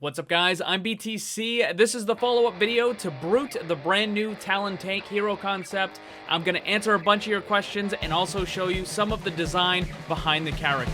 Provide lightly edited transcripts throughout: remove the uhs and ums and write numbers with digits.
What's up guys, I'm BTC. This is the follow-up video to Brute, the brand new Talon Tank Hero concept. I'm going to answer a bunch of your questions and also show you some of the design behind the character.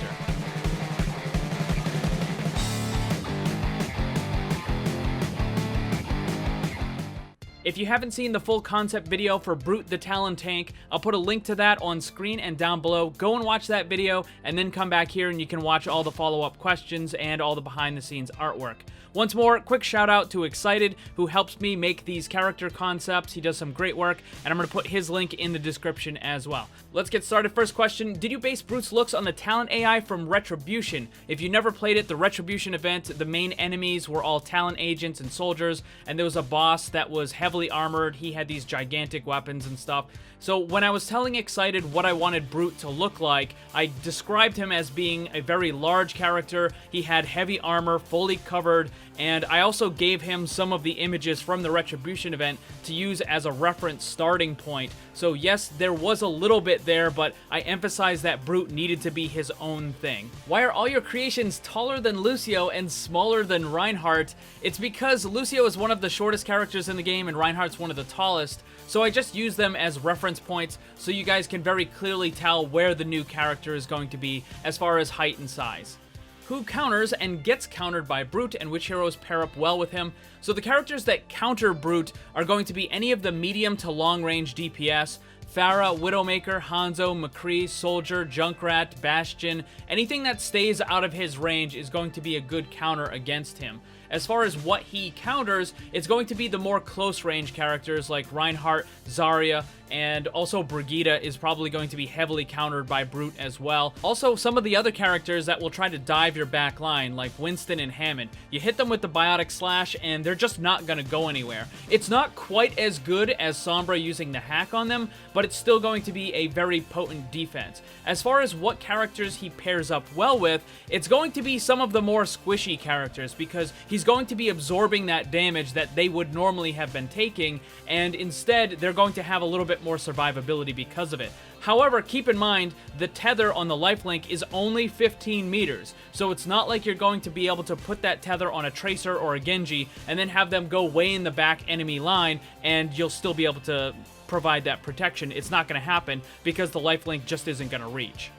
If you haven't seen the full concept video for Brute the Talon Tank, I'll put a link to that on screen and down below. Go and watch that video and then come back here and you can watch all the follow-up questions and all the behind-the-scenes artwork. Once more, quick shout out to X-SEIDE-T, who helps me make these character concepts. He does some great work, and I'm going to put his link in the description as well. Let's get started. First question, did you base Brute's looks on the Talon AI from Retribution? If you never played it, the Retribution event, the main enemies were all Talon agents and soldiers, and there was a boss that was heavily armored. He had these gigantic weapons and stuff. So when I was telling X-SEIDE-T what I wanted Brute to look like, I described him as being a very large character. He had heavy armor, fully covered, and I also gave him some of the images from the Retribution event to use as a reference starting point. So yes, there was a little bit there, but I emphasized that Brute needed to be his own thing. Why are all your creations taller than Lucio and smaller than Reinhardt? It's because Lucio is one of the shortest characters in the game and Reinhardt's one of the tallest. So I just use them as reference points so you guys can very clearly tell where the new character is going to be as far as height and size. Who counters and gets countered by Brute, and which heroes pair up well with him? So the characters that counter Brute are going to be any of the medium to long range DPS, Pharah, Widowmaker, Hanzo, McCree, Soldier, Junkrat, Bastion. Anything that stays out of his range is going to be a good counter against him. As far as what he counters, it's going to be the more close range characters like Reinhardt, Zarya, and also Brigitte is probably going to be heavily countered by Brute as well. Also, some of the other characters that will try to dive your back line, like Winston and Hammond. You hit them with the Biotic Slash, and they're just not going to go anywhere. It's not quite as good as Sombra using the hack on them, but it's still going to be a very potent defense. As far as what characters he pairs up well with, it's going to be some of the more squishy characters, because he's going to be absorbing that damage that they would normally have been taking, and instead they're going to have a little bit more survivability because of it. However, keep in mind, the tether on the Lifelink is only 15 meters, so it's not like you're going to be able to put that tether on a Tracer or a Genji and then have them go way in the back enemy line and you'll still be able to provide that protection. It's not going to happen because the Lifelink just isn't going to reach.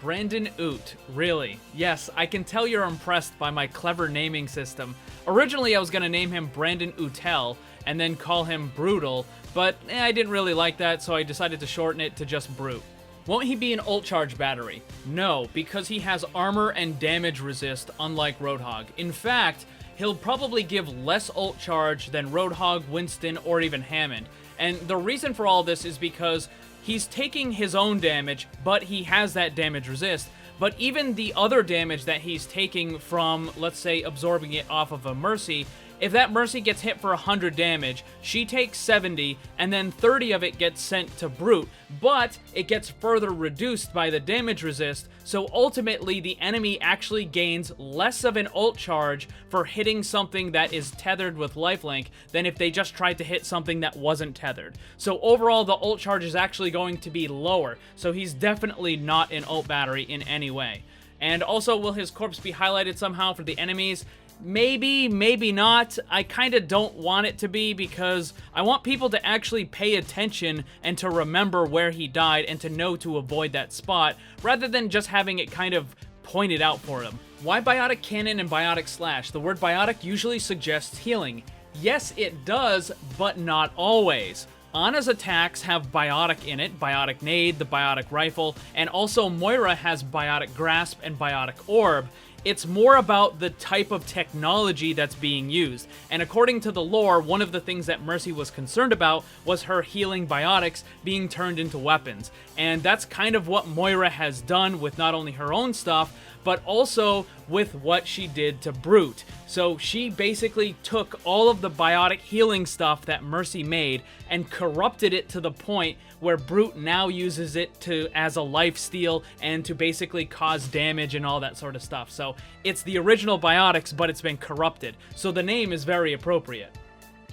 Brandon Oot, really? Yes, I can tell you're impressed by my clever naming system. Originally, I was going to name him Brandon Utel and then call him Brutal, but I didn't really like that, so I decided to shorten it to just Brute. Won't he be an ult charge battery? No, because he has armor and damage resist, unlike Roadhog. In fact, he'll probably give less ult charge than Roadhog, Winston, or even Hammond. And the reason for all this is because he's taking his own damage, but he has that damage resist. But even the other damage that he's taking from, let's say, absorbing it off of a Mercy, if that Mercy gets hit for 100 damage, she takes 70, and then 30 of it gets sent to Brute, but it gets further reduced by the damage resist, so ultimately the enemy actually gains less of an ult charge for hitting something that is tethered with Lifelink than if they just tried to hit something that wasn't tethered. So overall, the ult charge is actually going to be lower, so he's definitely not an ult battery in any way. And also, will his corpse be highlighted somehow for the enemies? Maybe, maybe not. I kind of don't want it to be because I want people to actually pay attention and to remember where he died and to know to avoid that spot, rather than just having it kind of pointed out for him. Why Biotic Cannon and Biotic Slash? The word Biotic usually suggests healing. Yes, it does, but not always. Ana's attacks have Biotic in it, Biotic Nade, the Biotic Rifle, and also Moira has Biotic Grasp and Biotic Orb. It's more about the type of technology that's being used. And according to the lore, one of the things that Mercy was concerned about was her healing biotics being turned into weapons. And that's kind of what Moira has done with not only her own stuff, but also with what she did to Brute. So she basically took all of the biotic healing stuff that Mercy made and corrupted it to the point where Brute now uses it as a lifesteal and to basically cause damage and all that sort of stuff. So it's the original biotics, but it's been corrupted. So the name is very appropriate.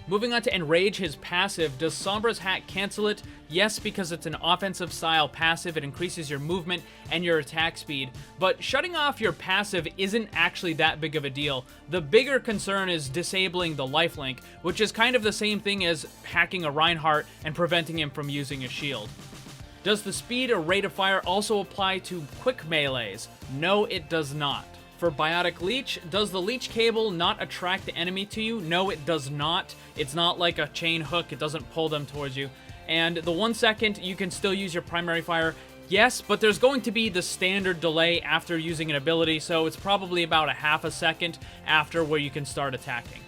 Moving on to Enrage, his passive. Does Sombra's Hat cancel it? Yes, because it's an offensive style passive. It increases your movement and your attack speed. But shutting off your passive isn't actually that big of a deal. The bigger concern is disabling the lifelink, which is kind of the same thing as hacking a Reinhardt and preventing him from using a shield. Does the speed or rate of fire also apply to quick melees? No, it does not. For Biotic Leech, does the leech cable not attract the enemy to you? No, it does not. It's not like a chain hook. It doesn't pull them towards you. And the 1 second, you can still use your primary fire. Yes, but there's going to be the standard delay after using an ability, so it's probably about a half a second after where you can start attacking.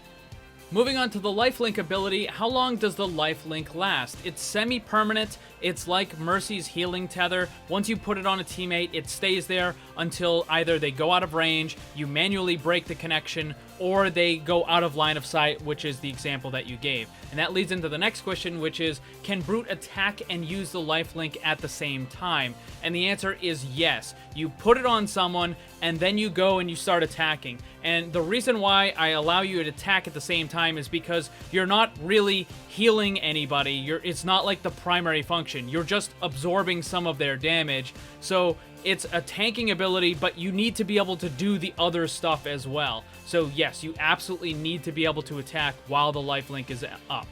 Moving on to the Lifelink ability, how long does the Lifelink last? It's semi-permanent. It's like Mercy's healing tether. Once you put it on a teammate, it stays there until either they go out of range, you manually break the connection, or they go out of line of sight, which is the example that you gave. And that leads into the next question, which is, can Brute attack and use the lifelink at the same time? And the answer is yes. You put it on someone, and then you go and you start attacking. And the reason why I allow you to attack at the same time is because you're not really healing anybody. It's not like the primary function. You're just absorbing some of their damage. So it's a tanking ability, but you need to be able to do the other stuff as well. So yes, you absolutely need to be able to attack while the lifelink is up.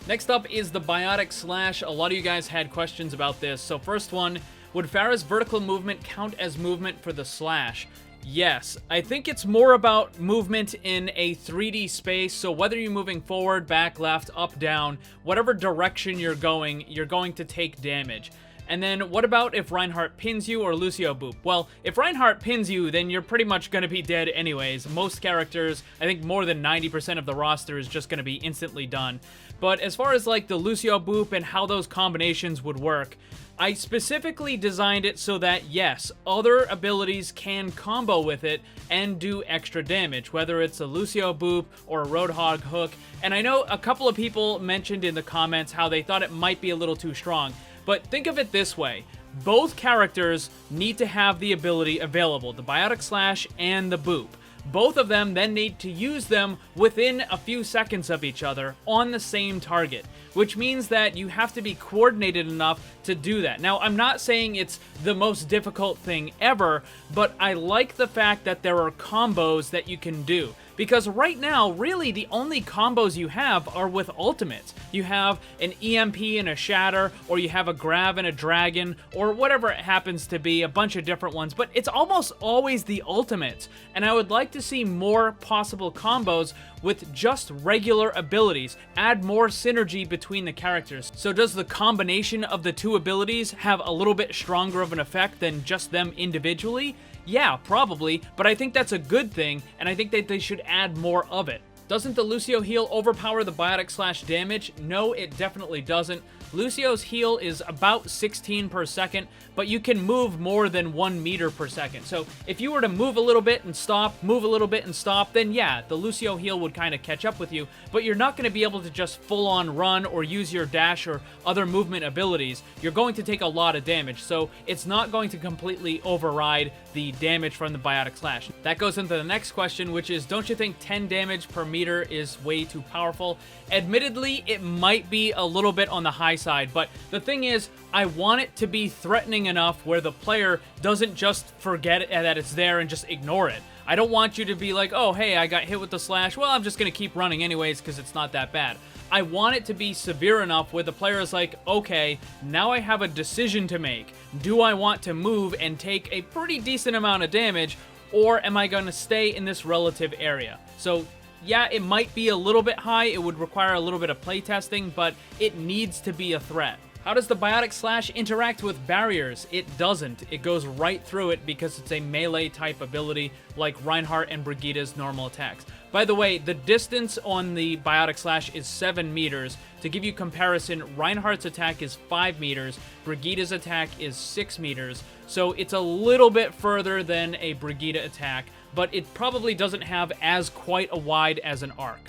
Next up is the Biotic Slash. A lot of you guys had questions about this. So first one, would Pharah's vertical movement count as movement for the Slash? Yes, I think it's more about movement in a 3D space, so whether you're moving forward, back, left, up, down, whatever direction you're going to take damage. And then what about if Reinhardt pins you or Lucio boop? Well, if Reinhardt pins you, then you're pretty much going to be dead anyways. Most characters, I think more than 90% of the roster is just going to be instantly done. But as far as like the Lucio boop and how those combinations would work, I specifically designed it so that, yes, other abilities can combo with it and do extra damage, whether it's a Lucio boop or a Roadhog hook. And I know a couple of people mentioned in the comments how they thought it might be a little too strong. But think of it this way. Both characters need to have the ability available, the Biotic Slash and the boop. Both of them then need to use them within a few seconds of each other on the same target, which means that you have to be coordinated enough to do that. Now, I'm not saying it's the most difficult thing ever, but I like the fact that there are combos that you can do. Because right now, really, the only combos you have are with ultimates. You have an EMP and a Shatter, or you have a Grav and a Dragon, or whatever it happens to be, a bunch of different ones, but it's almost always the ultimates. And I would like to see more possible combos with just regular abilities, add more synergy between the characters. So does the combination of the two abilities have a little bit stronger of an effect than just them individually? Yeah, probably, but I think that's a good thing, and I think that they should add more of it. Doesn't the Lucio heal overpower the Biotic Slash damage? No, it definitely doesn't. Lucio's heal is about 16 per second, but you can move more than 1 meter per second. So if you were to move a little bit and stop, move a little bit and stop, then yeah, the Lucio heal would kind of catch up with you, but you're not going to be able to just full-on run or use your dash or other movement abilities. You're going to take a lot of damage, so it's not going to completely override the damage from the Biotic Slash. That goes into the next question, which is, don't you think 10 damage per meter is way too powerful? Admittedly, it might be a little bit on the high side, but the thing is, I want it to be threatening enough where the player doesn't just forget that it's there and just ignore it. I don't want you to be like, oh, hey, I got hit with the slash. Well, I'm just going to keep running anyways because it's not that bad. I want it to be severe enough where the player is like, okay, now I have a decision to make. Do I want to move and take a pretty decent amount of damage, or am I going to stay in this relative area? So yeah, it might be a little bit high. It would require a little bit of playtesting, but it needs to be a threat. How does the Biotic Slash interact with barriers? It doesn't. It goes right through it because it's a melee type ability like Reinhardt and Brigitte's normal attacks. By the way, the distance on the Biotic Slash is 7 meters. To give you comparison, Reinhardt's attack is 5 meters, Brigitte's attack is 6 meters, so it's a little bit further than a Brigitte attack, but it probably doesn't have as quite a wide as an arc.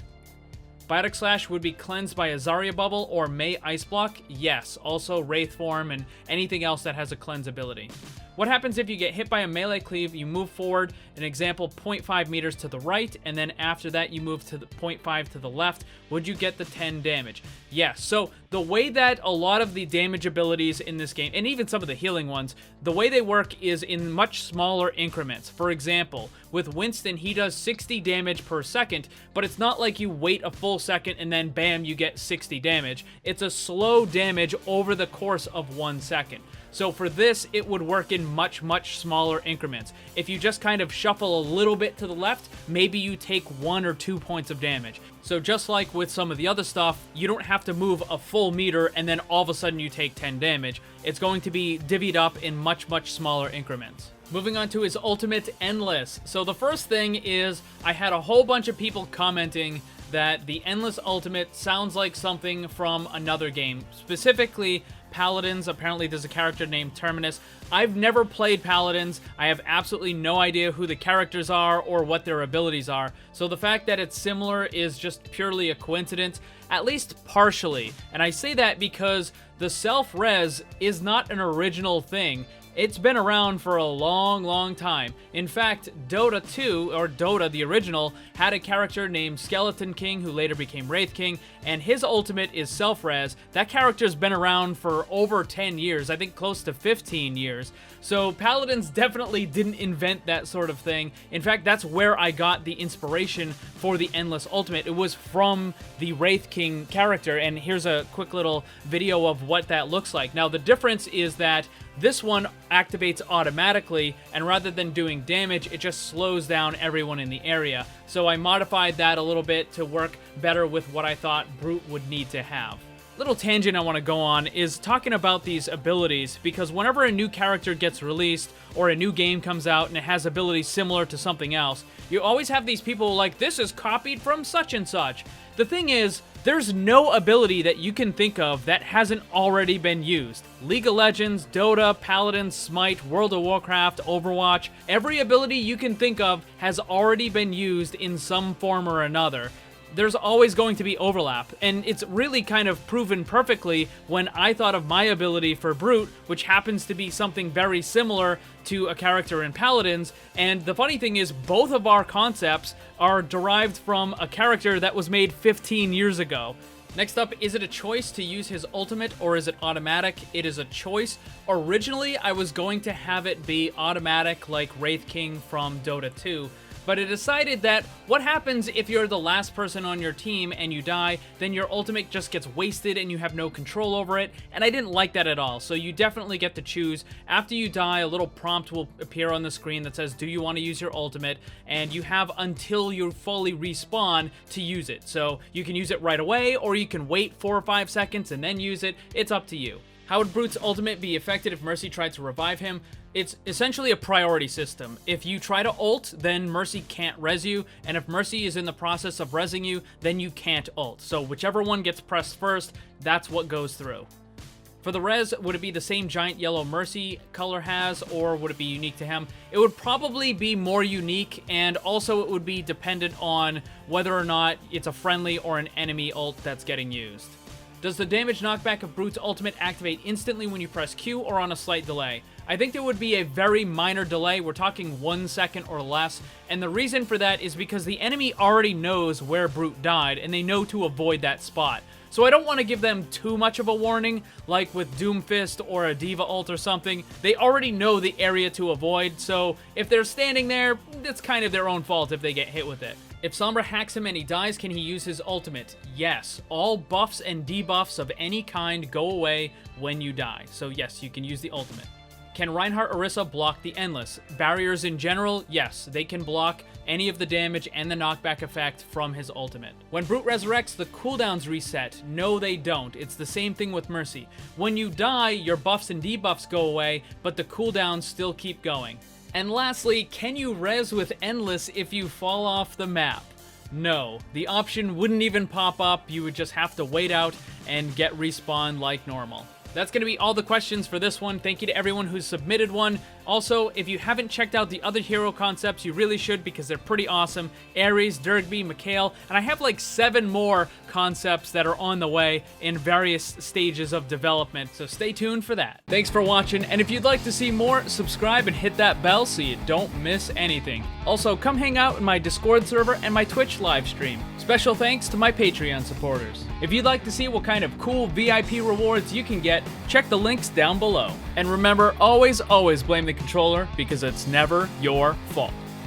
Biotic Slash would be cleansed by a Zarya Bubble or Mei Ice Block? Yes, also Wraith Form and anything else that has a cleanse ability. What happens if you get hit by a melee cleave? You move forward, an example, 0.5 meters to the right, and then after that you move to the 0.5 to the left. Would you get the 10 damage? Yes. So the way that a lot of the damage abilities in this game, and even some of the healing ones, the way they work is in much smaller increments. For example, with Winston, he does 60 damage per second, but it's not like you wait a full second and then bam, you get 60 damage. It's a slow damage over the course of 1 second. So for this, it would work in much, much smaller increments. If you just kind of shuffle a little bit to the left, maybe you take 1 or 2 points of damage. So just like with some of the other stuff, you don't have to move a full meter and then all of a sudden you take 10 damage. It's going to be divvied up in much, much smaller increments. Moving on to his ultimate, Endless. So the first thing is, I had a whole bunch of people commenting that the Endless ultimate sounds like something from another game, specifically Paladins. Apparently there's a character named Terminus. I've never played Paladins. I have absolutely no idea who the characters are or what their abilities are. So the fact that it's similar is just purely a coincidence, at least partially. And I say that because the self-res is not an original thing. It's been around for a long, long time. In fact, Dota 2, or Dota the original, had a character named Skeleton King who later became Wraith King, and his ultimate is self-res. That character's been around for over 10 years, I think close to 15 years. So Paladins definitely didn't invent that sort of thing. In fact, that's where I got the inspiration for the Endless ultimate. It was from the Wraith King character, and here's a quick little video of what that looks like. Now, the difference is that this one activates automatically, and rather than doing damage, it just slows down everyone in the area. So I modified that a little bit to work better with what I thought Brute would need to have. Little tangent I want to go on is talking about these abilities, because whenever a new character gets released or a new game comes out and it has abilities similar to something else, you always have these people like, this is copied from such and such. The thing is, there's no ability that you can think of that hasn't already been used. League of Legends, Dota, Paladin, Smite, World of Warcraft, Overwatch, every ability you can think of has already been used in some form or another. There's always going to be overlap, and it's really kind of proven perfectly when I thought of my ability for Brute, which happens to be something very similar to a character in Paladins, and the funny thing is both of our concepts are derived from a character that was made 15 years ago. Next up, is it a choice to use his ultimate or is it automatic? It is a choice. Originally, I was going to have it be automatic like Wraith King from Dota 2, but I decided that what happens if you're the last person on your team and you die, then your ultimate just gets wasted and you have no control over it, and I didn't like that at all. So you definitely get to choose. After you die, a little prompt will appear on the screen that says, do you want to use your ultimate? And you have until you fully respawn to use it. So you can use it right away, or you can wait 4 or 5 seconds and then use it. It's up to you. How would Brute's ultimate be affected if Mercy tried to revive him? It's essentially a priority system. If you try to ult, then Mercy can't res you, and if Mercy is in the process of resing you, then you can't ult. So whichever one gets pressed first, that's what goes through. For the res, would it be the same giant yellow Mercy color has, or would it be unique to him? It would probably be more unique, and also it would be dependent on whether or not it's a friendly or an enemy ult that's getting used. Does the damage knockback of Brute's ultimate activate instantly when you press Q or on a slight delay? I think there would be a very minor delay. We're talking 1 second or less, and the reason for that is because the enemy already knows where Brute died, and they know to avoid that spot. So I don't want to give them too much of a warning, like with Doomfist or a Diva ult or something. They already know the area to avoid, so if they're standing there, it's kind of their own fault if they get hit with it. If Sombra hacks him and he dies, can he use his ultimate? Yes. All buffs and debuffs of any kind go away when you die. So yes, you can use the ultimate. Can Reinhardt Orisa block the Endless? Barriers in general, yes. They can block any of the damage and the knockback effect from his ultimate. When Brute resurrects, the cooldowns reset. No, they don't. It's the same thing with Mercy. When you die, your buffs and debuffs go away, but the cooldowns still keep going. And lastly, can you res with Endless if you fall off the map? No, the option wouldn't even pop up. You would just have to wait out and get respawned like normal. That's going to be all the questions for this one. Thank you to everyone who submitted one. Also, if you haven't checked out the other hero concepts, you really should because they're pretty awesome. Ares, Dergby, Mikhail, and I have like 7 more concepts that are on the way in various stages of development, so stay tuned for that. Thanks for watching, and if you'd like to see more, subscribe and hit that bell so you don't miss anything. Also, come hang out in my Discord server and my Twitch live stream. Special thanks to my Patreon supporters. If you'd like to see what kind of cool VIP rewards you can get, check the links down below. And remember, always blame the controller because it's never your fault.